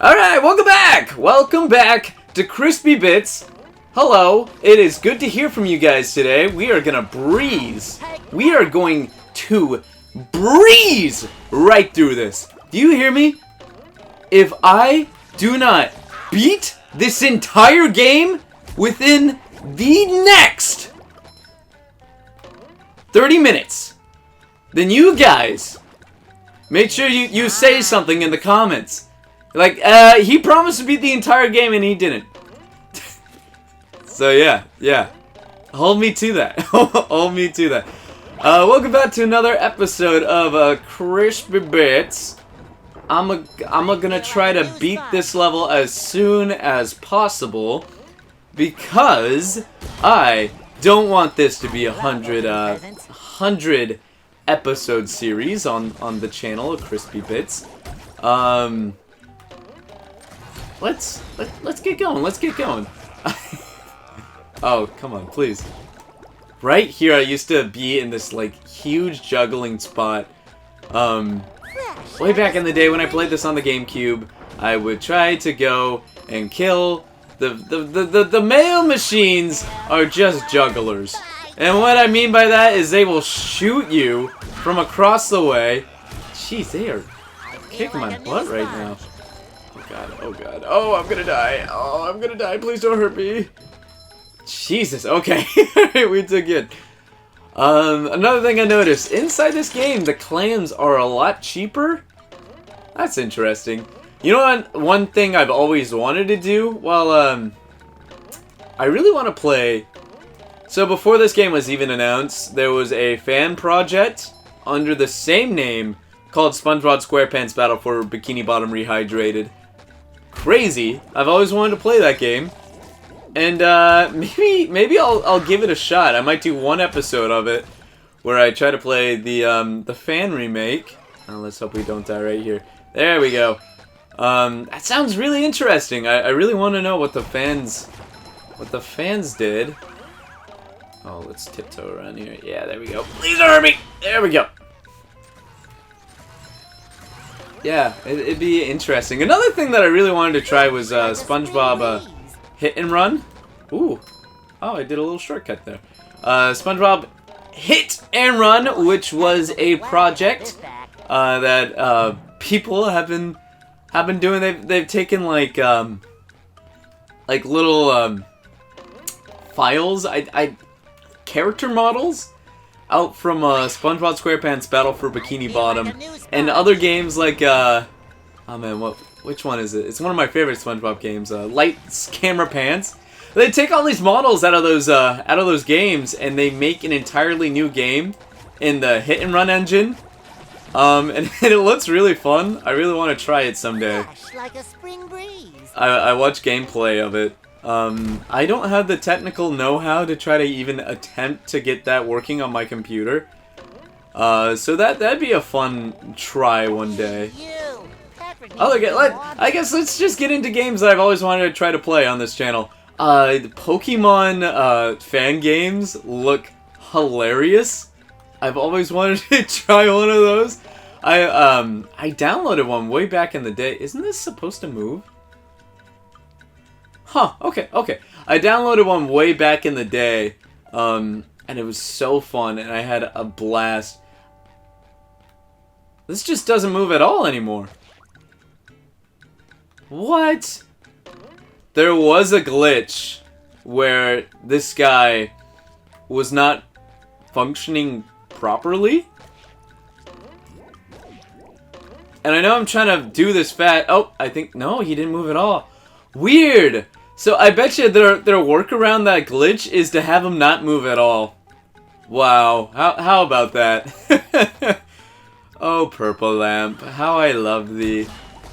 Alright, welcome back! Welcome back to CrispyBits. Hello, it is good to hear from you guys today. We are gonna breeze. We are going to breeze right through this. Do you hear me? If I do not beat this entire game within the next 30 minutes, then you guys, make sure you say something in the comments. Like, he promised to beat the entire game and he didn't. So yeah. Hold me to that. Hold me to that. Welcome back to another episode of CrispyBits. I'm gonna try to beat this level as soon as possible because I don't want this to be a 100 episode series on the channel of CrispyBits. Let's get going. Let's get going. Oh, come on, please. Right here, I used to be in this like huge juggling spot. Way back in the day when I played this on the GameCube, I would try to go and kill the male machines are just jugglers. And what I mean by that is they will shoot you from across the way. Jeez, they are kicking my butt right now. Oh god, oh god. Oh, I'm gonna die. Oh, I'm gonna die. Please don't hurt me. Jesus, okay. We took it. Another thing I noticed, inside this game, the clams are a lot cheaper. That's interesting. You know what? One thing I've always wanted to do? Well, I really want to play... So before this game was even announced, there was a fan project under the same name called SpongeBob SquarePants Battle for Bikini Bottom Rehydrated. Crazy. I've always wanted to play that game. And maybe I'll give it a shot. I might do one episode of it where I try to play the fan remake. Oh, let's hope we don't die right here. There we go. That sounds really interesting. I really want to know what the fans did. Oh, let's tiptoe around here. Yeah, there we go. Please don't hurt me. There we go. Yeah, it'd be interesting. Another thing that I really wanted to try was SpongeBob Hit and Run. Ooh. Oh, I did a little shortcut there. SpongeBob Hit and Run, which was a project that people have been doing. They've taken like little files, character models out from SpongeBob SquarePants Battle for Bikini Bottom and other games like oh man, which one is it? It's one of my favorite SpongeBob games, Lights Camera Pants. They take all these models out of those games and they make an entirely new game in the Hit and Run engine. And it looks really fun. I really want to try it someday. I watched gameplay of it. I don't have the technical know-how to try to even attempt to get that working on my computer. So that'd be a fun try one day. I guess let's just get into games that I've always wanted to try to play on this channel. The Pokemon fan games look hilarious. I've always wanted to try one of those. I downloaded one way back in the day. Isn't this supposed to move? Huh, okay. I downloaded one way back in the day, and it was so fun, and I had a blast. This just doesn't move at all anymore. What? There was a glitch where this guy was not functioning properly. And I know I'm trying to do this fast. Oh, I think, no, he didn't move at all. Weird! So I bet you their workaround that glitch is to have him not move at all. Wow, how about that? Oh, Purple Lamp, how I love thee.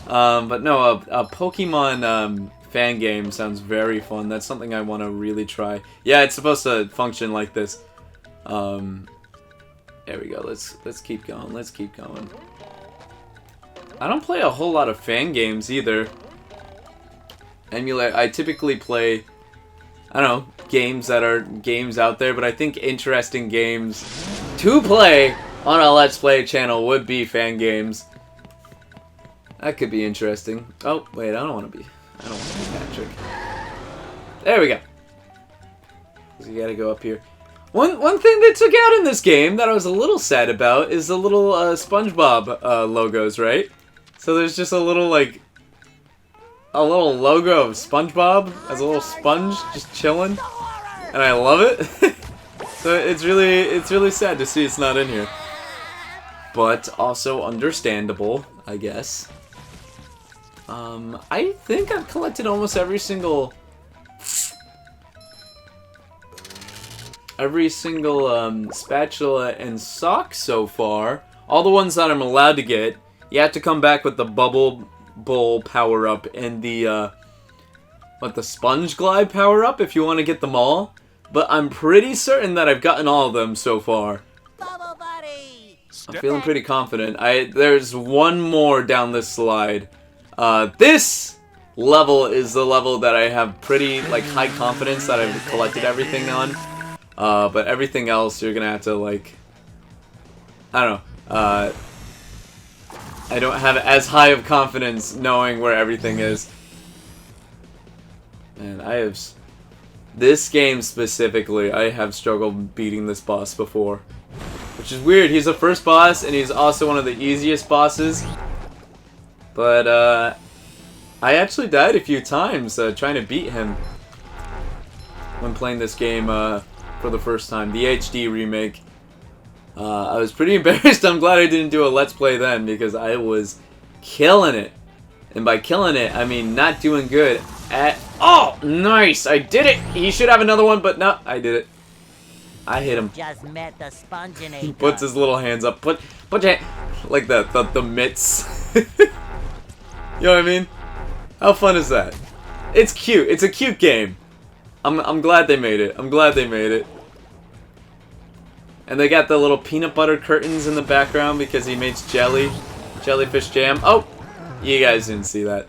But no, a Pokemon fan game sounds very fun. That's something I want to really try. Yeah, it's supposed to function like this. There we go. Let's keep going. Let's keep going. I don't play a whole lot of fan games either. I typically play, I don't know, games that are games out there, but I think interesting games to play on a Let's Play channel would be fan games. That could be interesting. Oh, wait, I don't want to be Patrick. There we go. So you gotta go up here. One thing they took out in this game that I was a little sad about is the little SpongeBob logos, right? So there's just a little logo of SpongeBob as a little sponge just chilling, and I love it. So it's really sad to see it's not in here, but also understandable, I guess. I think I've collected almost every single spatula and sock so far. All the ones that I'm allowed to get. You have to come back with the bubble bowl power up and the sponge glide power up if you want to get them all. But I'm pretty certain that I've gotten all of them so far. Bubble buddy. I'm feeling pretty confident. There's one more down this slide. This level is the level that I have pretty high confidence that I've collected everything on. But everything else you're gonna have to I don't know. I don't have as high of confidence knowing where everything is. And this game specifically, I have struggled beating this boss before. Which is weird. He's the first boss, and he's also one of the easiest bosses. But, I actually died a few times trying to beat him when playing this game for the first time. The HD remake. I was pretty embarrassed. I'm glad I didn't do a Let's Play then, because I was killing it. And by killing it, I mean not doing good at... Oh, nice! I did it! He should have another one, but no, I did it. I hit him. Just met the Sponginator. He puts his little hands up. Put your... Like the mitts. You know what I mean? How fun is that? It's cute. It's a cute game. I'm glad they made it. I'm glad they made it. And they got the little peanut butter curtains in the background because he makes jellyfish jam. Oh, you guys didn't see that.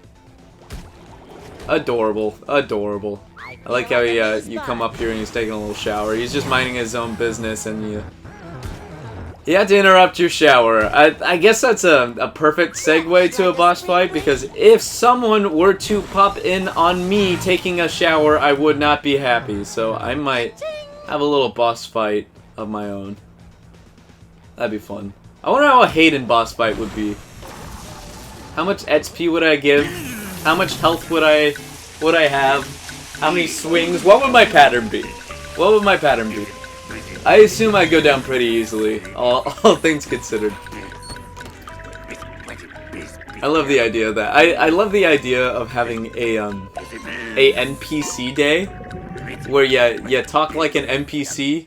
Adorable, adorable. I like how you come up here and he's taking a little shower. He's just minding his own business, and you had to interrupt your shower. I guess that's a perfect segue to a boss fight, because if someone were to pop in on me taking a shower, I would not be happy. So I might have a little boss fight of my own. That'd be fun. I wonder how a Hayden boss fight would be. How much XP would I give? How much health would I have? How many swings? What would my pattern be? What would my pattern be? I assume I'd go down pretty easily, all things considered. I love the idea of that. I love the idea of having a NPC day where you talk like an NPC.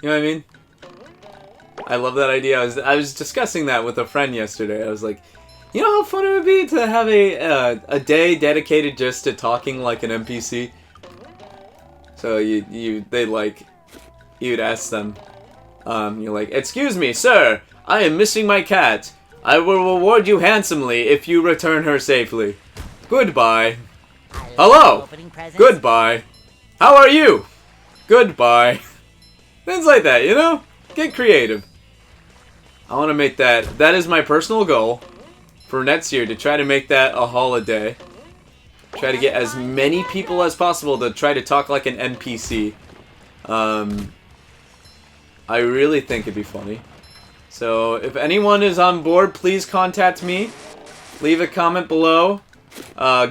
You know what I mean? I love that idea. I was discussing that with a friend yesterday. I was like, you know how fun it would be to have a day dedicated just to talking like an NPC? So you'd ask them, you're like, excuse me, sir, I am missing my cat. I will reward you handsomely if you return her safely. Goodbye. Hello. Goodbye. How are you? Goodbye. Things like that, you know? Get creative. I want to make that. That is my personal goal for next year, to try to make that a holiday. Try to get as many people as possible to try to talk like an NPC. I really think it'd be funny. So if anyone is on board, please contact me. Leave a comment below.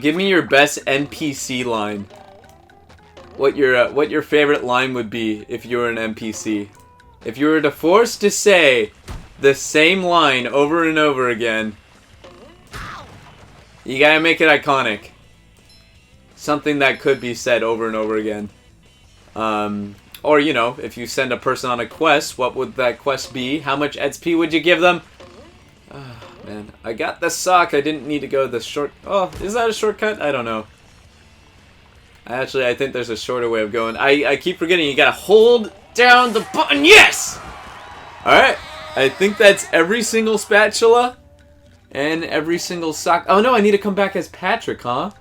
Give me your best NPC line. What your favorite line would be if you were an NPC. If you were forced to say the same line over and over again, you gotta make it iconic. Something that could be said over and over again. Or, you know, if you send a person on a quest, what would that quest be? How much XP would you give them? Oh, man. I got the sock. I didn't need to go the short... Oh, is that a shortcut? I don't know. Actually, I think there's a shorter way of going. I keep forgetting you gotta hold down the button. Yes! Alright. I think that's every single spatula and every single sock. Oh, no, I need to come back as Patrick, huh?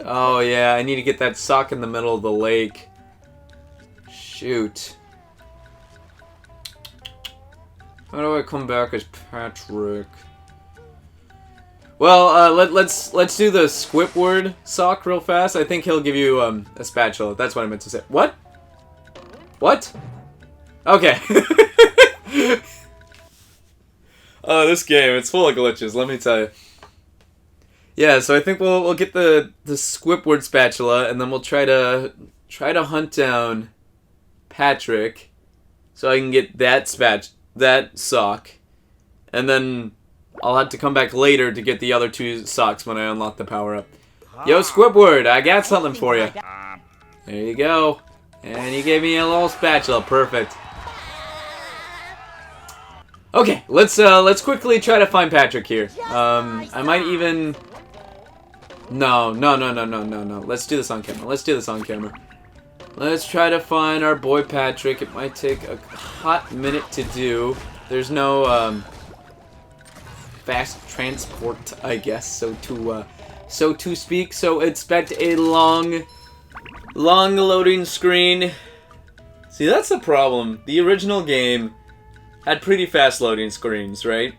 Oh, yeah, I need to get that sock in the middle of the lake. Shoot. How do I come back as Patrick? Well, let's do the Squidward sock real fast. I think he'll give you a spatula. That's what I meant to say. What? What? Okay. Oh, this game, it's full of glitches, let me tell you. Yeah, so I think we'll get the Squidward spatula, and then we'll try to hunt down Patrick so I can get that sock. And then I'll have to come back later to get the other 2 socks when I unlock the power-up. Yo, Squidward, I got something for you. There you go. And you gave me a little spatula. Perfect. Okay, let's quickly try to find Patrick here. I might even... No. Let's do this on camera. Let's try to find our boy Patrick. It might take a hot minute to do. There's no, fast transport, I guess, so to speak. So expect a long loading screen. See, that's the problem. The original game had pretty fast loading screens, right?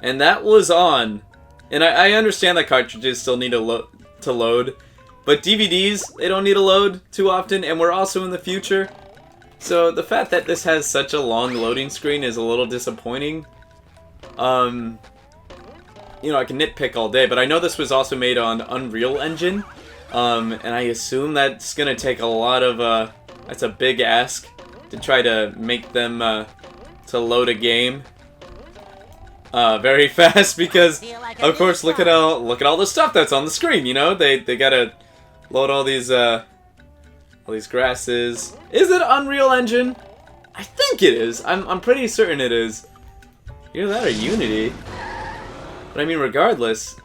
And that was on. And I understand that cartridges still need to load, but DVDs, they don't need to load too often, and we're also in the future. So the fact that this has such a long loading screen is a little disappointing. You know, I can nitpick all day, but I know this was also made on Unreal Engine, and I assume that's gonna take a lot of, that's a big ask to try to make them, to load a game, very fast, because, of course, look at all the stuff that's on the screen, you know? They gotta load all these grasses. Is it Unreal Engine? I think it is. I'm pretty certain it is. Either that or Unity. But I mean, regardless,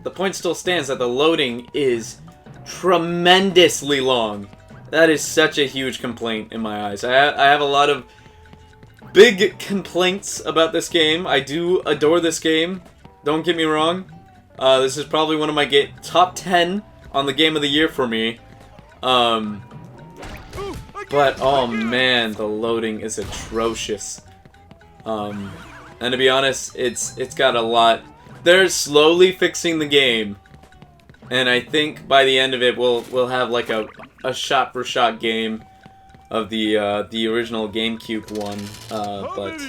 the point still stands that the loading is tremendously long. That is such a huge complaint in my eyes. I have a lot of big complaints about this game. I do adore this game. Don't get me wrong. This is probably one of my top 10 on the game of the year for me. But oh man, the loading is atrocious. And to be honest, it's got a lot. They're slowly fixing the game, and I think by the end of it, we'll have like a shot-for-shot game of the original GameCube one. But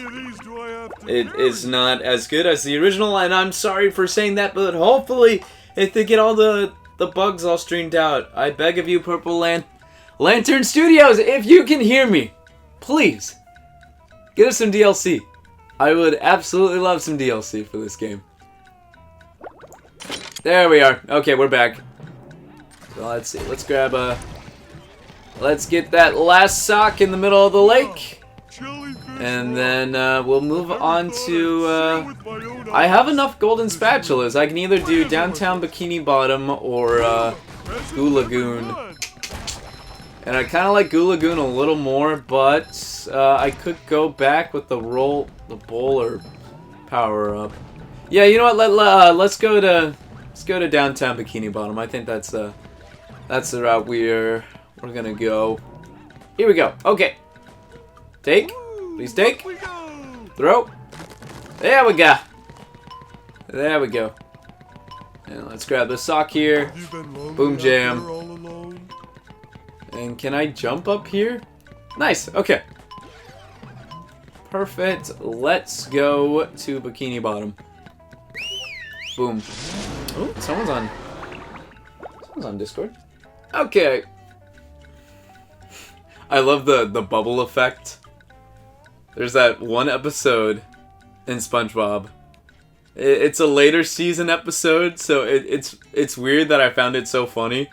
it is not as good as the original, and I'm sorry for saying that. But hopefully, if they get all the bugs all streamed out, I beg of you, Purple Lantern Studios, if you can hear me, please get us some DLC. I would absolutely love some DLC for this game. There we are. Okay, we're back. So let's see. Let's grab let's get that last sock in the middle of the lake. And then we'll move on to... I have enough golden spatulas. I can either do Downtown Bikini Bottom or Goo Lagoon. And I kind of like Goo Lagoon a little more, but I could go back with the bowler power up. Yeah, you know what? Let's go to Downtown Bikini Bottom. I think that's the route we're gonna go. Here we go. Okay. Take. Please take. Throw. There we go. There we go. And let's grab the sock here. Boom jam. And can I jump up here? Nice, okay. Perfect. Let's go to Bikini Bottom. Boom. Oh, someone's on Discord. Okay. I love the bubble effect. There's that one episode in SpongeBob. It's a later season episode, so it's weird that I found it so funny.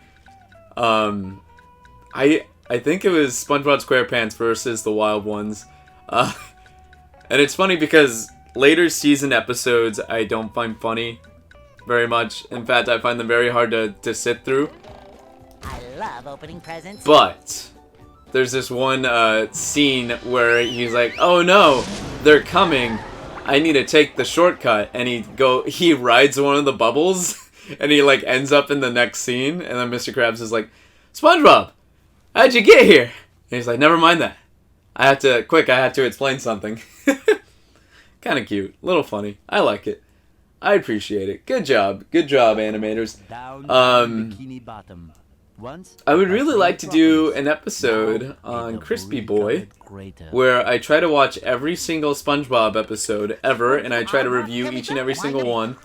I think it was SpongeBob SquarePants versus the Wild Ones. And it's funny because later season episodes I don't find funny very much. In fact, I find them very hard to sit through. I love opening presents. But there's this one scene where he's like, "Oh no, they're coming. I need to take the shortcut." And he rides one of the bubbles and he like ends up in the next scene, and then Mr. Krabs is like, "SpongeBob, how'd you get here?" And he's like, "Never mind that. I have to explain something." Kind of cute. A little funny. I like it. I appreciate it. Good job, animators. Down Bikini Bottom. Once, I would really like to do an episode on Crispy Boy, where I try to watch every single SpongeBob episode ever, and I try to review each and every single one.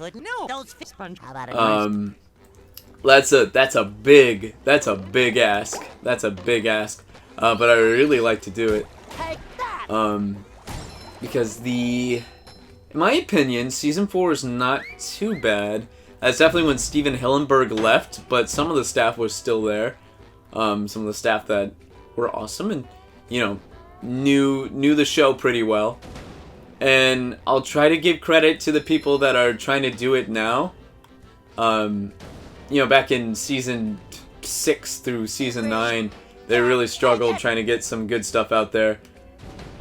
That's a big ask. That's a big ask. But I really like to do it. Because in my opinion, Season 4 is not too bad. That's definitely when Steven Hillenburg left, but some of the staff was still there. Some of the staff that were awesome and, you know, knew the show pretty well. And I'll try to give credit to the people that are trying to do it now. You know, back in Season 6 through Season 9, they really struggled trying to get some good stuff out there.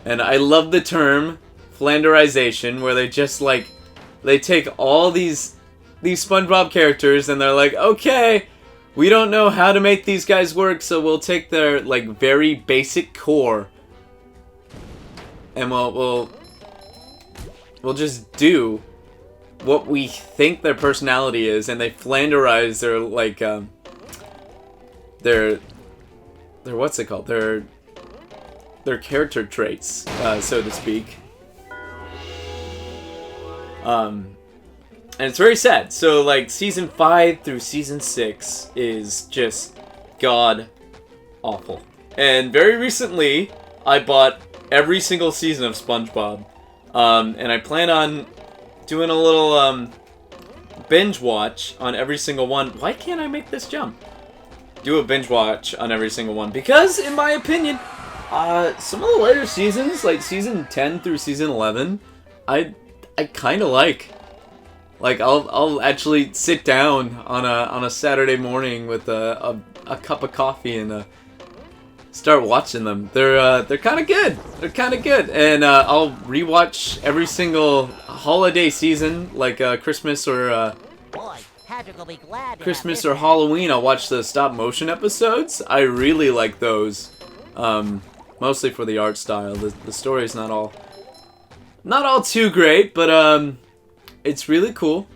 And I love the term Flanderization, where they just, like, they take all these SpongeBob characters and they're like, okay, we don't know how to make these guys work, so we'll take their, like, very basic core and we'll just do what we think their personality is, and they Flanderize their, like, their what's it called? Their character traits, so to speak. And it's very sad. So, like, Season 5 through Season 6 is just god-awful. And very recently, I bought every single season of SpongeBob. And I plan on doing a little, binge watch on every single one. Why can't I make this jump? Do a binge watch on every single one. Because, in my opinion, some of the later seasons, like Season 10 through Season 11, I kind of like. Like, I'll actually sit down on a Saturday morning with a cup of coffee and start watching them. They're kind of good. They're kind of good, and I'll rewatch every single holiday season, like Christmas or Christmas or Halloween. I'll watch the stop motion episodes. I really like those, mostly for the art style. The story's not all too great, but it's really cool.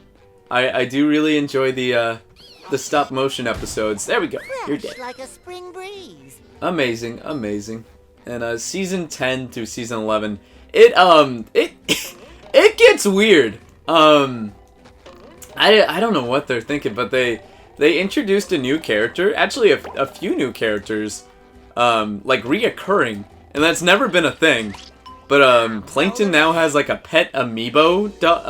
I do really enjoy the stop motion episodes. There we go. You're dead. Like a spring breeze. Amazing, amazing. And Season 10 through Season 11, it gets weird. I don't know what they're thinking, but they introduced a new character, actually a few new characters, like reoccurring, and that's never been a thing. But Plankton now has like a pet amoeba dog.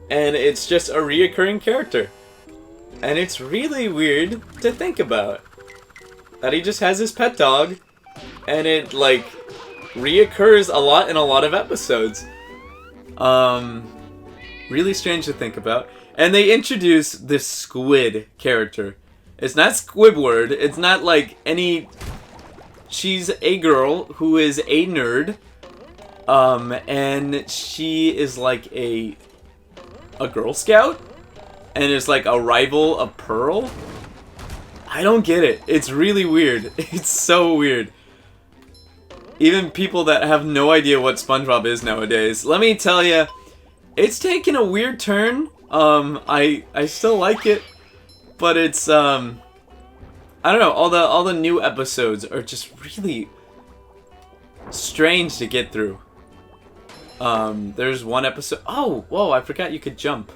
And it's just a reoccurring character. And it's really weird to think about. That he just has his pet dog, and it, like, reoccurs a lot in a lot of episodes. Really strange to think about. And they introduce this squid character. It's not Squidward. It's not like any... She's a girl who is a nerd. And she is like a Girl Scout. And is like a rival of Pearl. I don't get it. It's really weird. It's so weird. Even people that have no idea what SpongeBob is nowadays, let me tell you, it's taken a weird turn. I still like it. But it's, I don't know, all the new episodes are just really strange to get through. There's one episode, oh, whoa, I forgot you could jump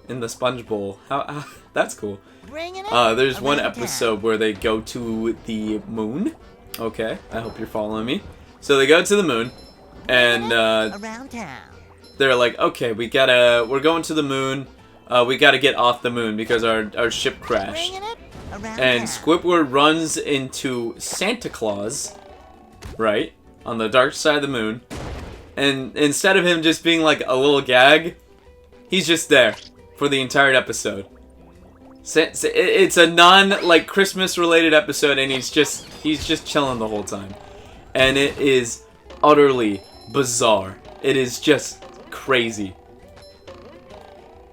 in the sponge bowl. How that's cool. There's one episode where they go to the moon. Okay, I hope you're following me. So they go to the moon, and, around town. They're like, okay, we're going to the moon. We gotta get off the moon because our ship crashed. And Squidward runs into Santa Claus, right, on the dark side of the moon. And instead of him just being like a little gag, he's just there for the entire episode. It's a non, Christmas related episode, and he's just chilling the whole time. And it is utterly bizarre. It is just crazy.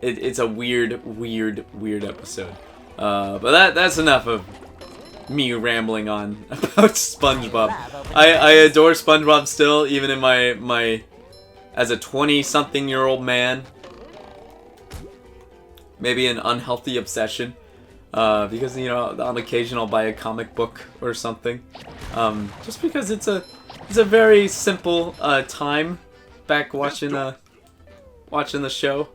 It's a weird episode. But that's enough of me rambling on about SpongeBob. I adore SpongeBob still, even in my as a 20-something-year-old man. Maybe an unhealthy obsession. Because, you know, on occasion I'll buy a comic book or something. Just because it's a very simple time back watching the show.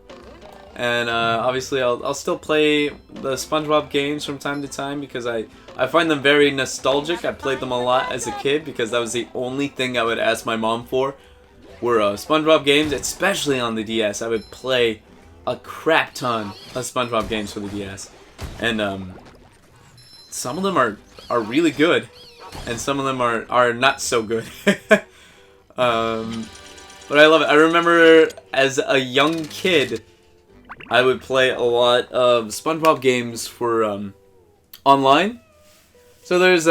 And obviously I'll still play the SpongeBob games from time to time because I find them very nostalgic. I played them a lot as a kid because that was the only thing I would ask my mom for were SpongeBob games, especially on the DS. I would play a crap ton of SpongeBob games for the DS. And some of them are really good, and some of them are not so good. But I love it. I remember as a young kid, I would play a lot of SpongeBob games for online. So there was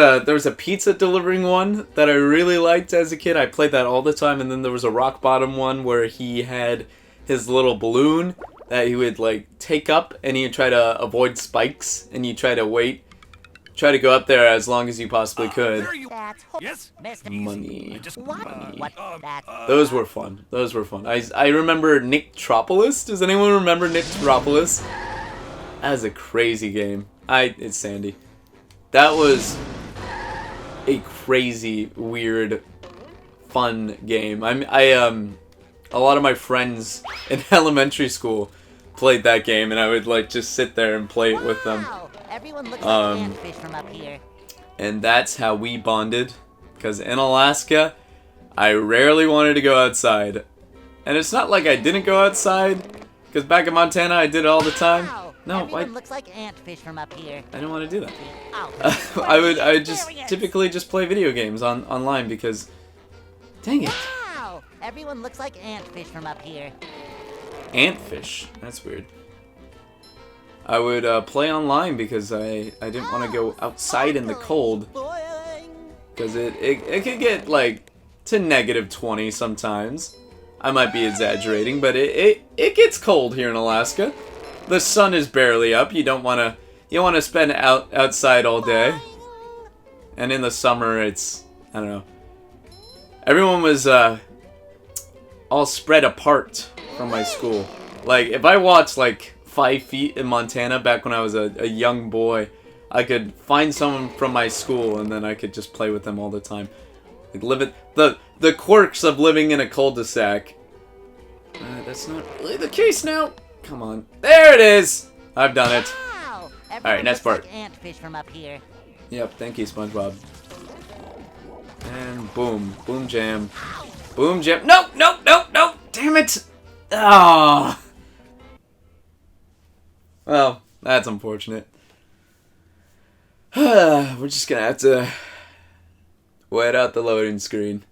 a pizza delivering one that I really liked as a kid. I played that all the time, and then there was a rock bottom one where he had his little balloon that he would like take up, and he'd try to avoid spikes, and you try to go up there as long as you possibly could. Yes, Money. What? Those were fun. Those were fun. I remember Nicktropolis. Does anyone remember Nicktropolis? That was a crazy game. It's Sandy. That was a crazy, weird, fun game. A lot of my friends in elementary school played that game, and I would like just sit there and play it with them. Everyone looks like panfish from up here. And that's how we bonded. Because in Alaska, I rarely wanted to go outside. And it's not like I didn't go outside, because back in Montana I did it all the time. No, everyone looks like antfish from up here. I didn't want to do that. I would just typically just play video games online because, dang it. Wow, everyone looks like antfish from up here. Antfish? That's weird. I would play online because I didn't want to go outside in the cold. Because it could get like to -20 sometimes. I might be exaggerating, but it gets cold here in Alaska. The sun is barely up. You don't want to spend outside all day. And in the summer it's, I don't know. Everyone was all spread apart from my school. Like if I watched like 5 feet in Montana back when I was a young boy, I could find someone from my school and then I could just play with them all the time. Like the quirks of living in a cul-de-sac. That's not really the case now. Come on. There it is! I've done it. Wow, Alright, next part. like antfish from up here. Yep, thank you, SpongeBob. And boom. Boom jam. Boom jam. No! No! No! No! Damn it! Ah! Well, that's unfortunate. We're just gonna have to wait out the loading screen.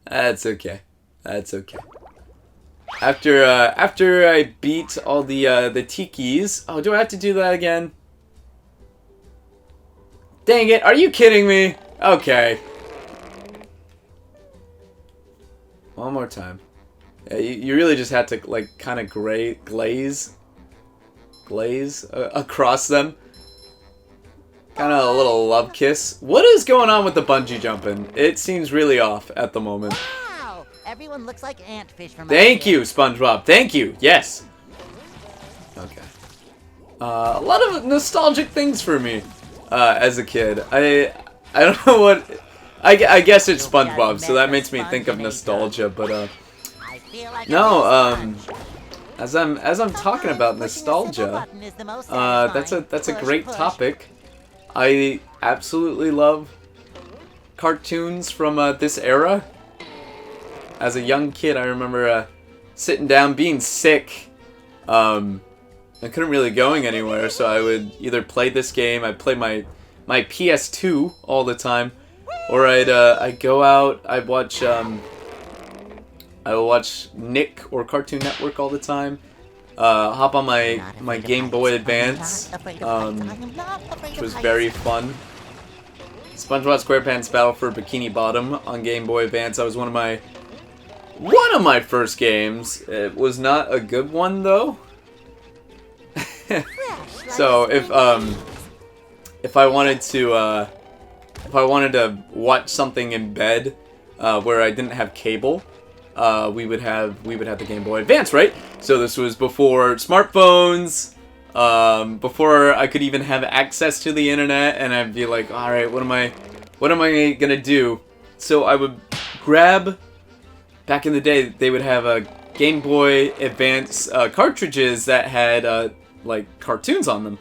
That's okay. That's okay. After I beat all the tikis. Oh, do I have to do that again? Dang it! Are you kidding me? Okay. One more time. Yeah, you really just have to like kind of glaze across them. Kind of a little love kiss. What is going on with the bungee jumping? It seems really off at the moment. Wow, everyone looks like antfish from Thank up here. you, SpongeBob. Thank you. Yes. Okay. A lot of nostalgic things for me as a kid. I don't know what. I guess it's SpongeBob, so that makes me think of nostalgia. But I feel like no. As I'm talking about nostalgia, that's a great topic. I absolutely love cartoons from this era. As a young kid, I remember sitting down, being sick. I couldn't really going anywhere, so I would either play this game. I'd play my PS2 all the time, or I'd go out. I would watch Nick or Cartoon Network all the time. Hop on my Game Boy Advance, which was very fun. SpongeBob SquarePants Battle for Bikini Bottom on Game Boy Advance. That was one of my first games. It was not a good if I wanted to watch something in bed where I didn't have cable, we would have the Game Boy Advance, right? So this was before smartphones, before I could even have access to the internet, and I'd be like, all right, what am I gonna do? So I would grab. Back in the day, they would have a Game Boy Advance cartridges that had like cartoons on them.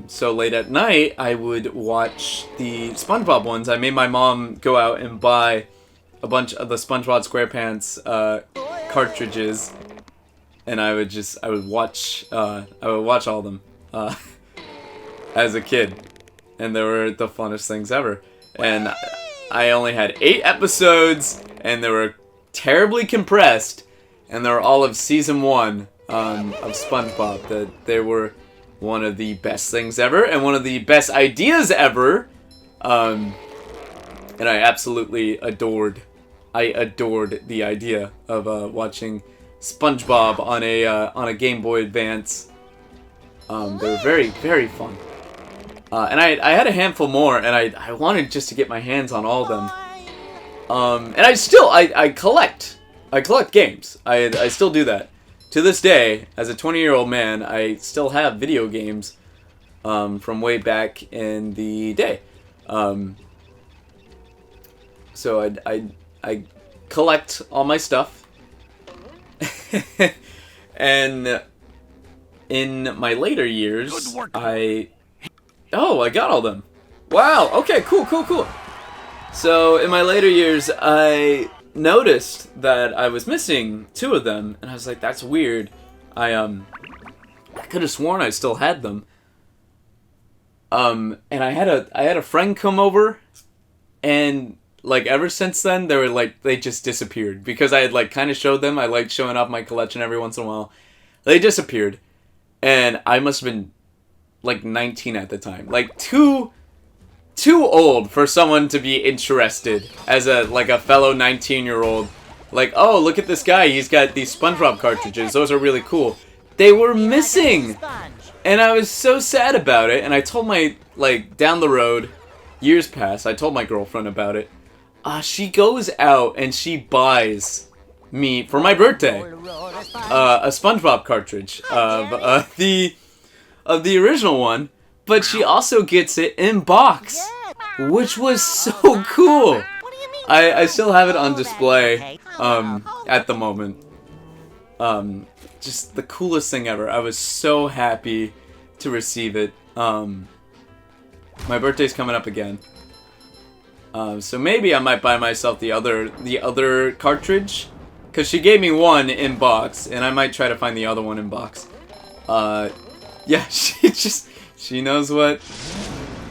So late at night, I would watch the SpongeBob ones. I made my mom go out and buy a bunch of the SpongeBob SquarePants cartridges, and I would watch all of them as a kid, and they were the funnest things ever. And I only had 8 episodes, and they were terribly compressed, and they were all of season 1 of SpongeBob. That they were one of the best things ever, and one of the best ideas ever. And I absolutely adored the idea of watching SpongeBob on a Game Boy Advance. They were very, very fun. And I had a handful more, and I wanted just to get my hands on all of them. And I collect games. I still do that. To this day, as a 20-year-old man, I still have video games from way back in the day. So I collect all my stuff. And in my later years, I got all them. Wow, okay, cool. So in my later years, I noticed that I was missing 2 of them, and I was like, that's weird. I could have sworn I still had them. And I had a friend come over, and like ever since then they just disappeared, because I had like kind of showed them. I liked showing off my collection every once in a while. They disappeared, and I must have been like 19 at the time, like too old for someone to be interested as a fellow 19-year-old. Like, oh, look at this guy, he's got these SpongeBob cartridges, those are really cool. They were missing, and I was so sad about it. And I told my, down the road, years pass, I told my girlfriend about it. She goes out and she buys me, for my birthday, a SpongeBob cartridge of the original one, but she also gets it in box, which was so cool. I still have it on display at the moment. Just the coolest thing ever. I was so happy to receive it. My birthday's coming up again, so maybe I might buy myself the other cartridge, because she gave me one in box, and I might try to find the other one in box. Yeah, she knows what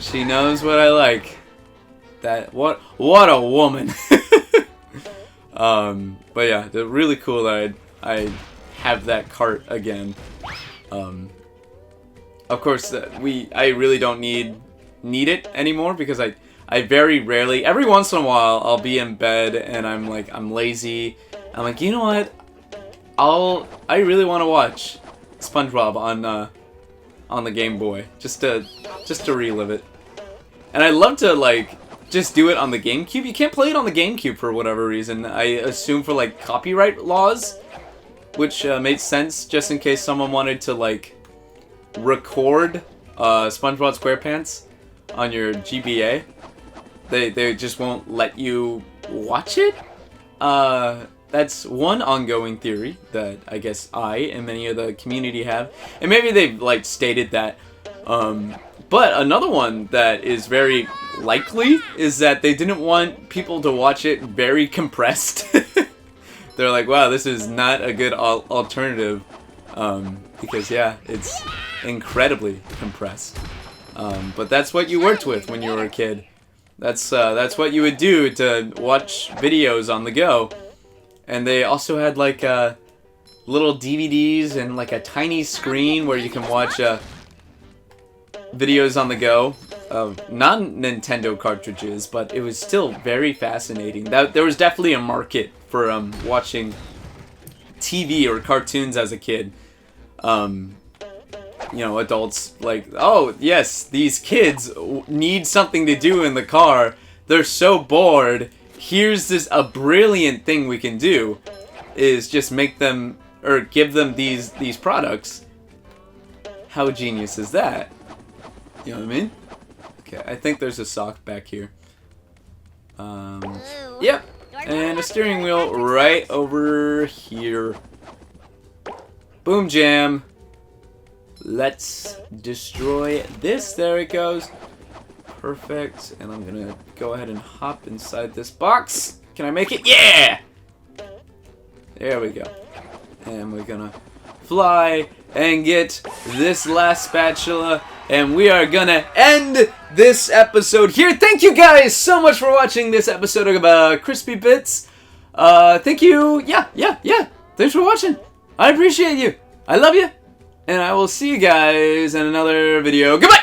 I like. What a woman. But yeah, they're really cool that I have that cart again. Of course, I really don't need it anymore, because I very rarely, every once in a while, I'll be in bed and I'm lazy. I'm like, you know what? I really want to watch SpongeBob on the Game Boy, just to relive it. And I'd love to just do it on the GameCube. You can't play it on the GameCube for whatever reason. I assume for copyright laws, which made sense just in case someone wanted to record SpongeBob SquarePants on your GBA. They just won't let you watch it. That's one ongoing theory that I guess I and many of the community have, and maybe they've stated that. But another one that is very likely is that they didn't want people to watch it very compressed. They're like, wow, this is not a good alternative, because yeah, it's incredibly compressed. But that's what you worked with when you were a kid. That's what you would do to watch videos on the go. And they also had little DVDs and a tiny screen where you can watch videos on the go of non-Nintendo cartridges, but it was still very fascinating. There was definitely a market for watching TV or cartoons as a kid. you know, adults like, oh yes, these kids need something to do in the car. They're so bored. Here's a brilliant thing we can do, is just make them, or give them these products. How genius is that? You know what I mean? Okay, I think there's a sock back here. Yep. And a steering wheel right over here. Boom jam. Let's destroy this. There it goes. Perfect. And I'm gonna go ahead and hop inside this box. Can I make it? Yeah! There we go. And we're gonna fly and get this last spatula. And we are gonna end this episode here. Thank you guys so much for watching this episode of CrispyBits. Thank you. Yeah. Thanks for watching. I appreciate you. I love you. And I will see you guys in another video. Goodbye!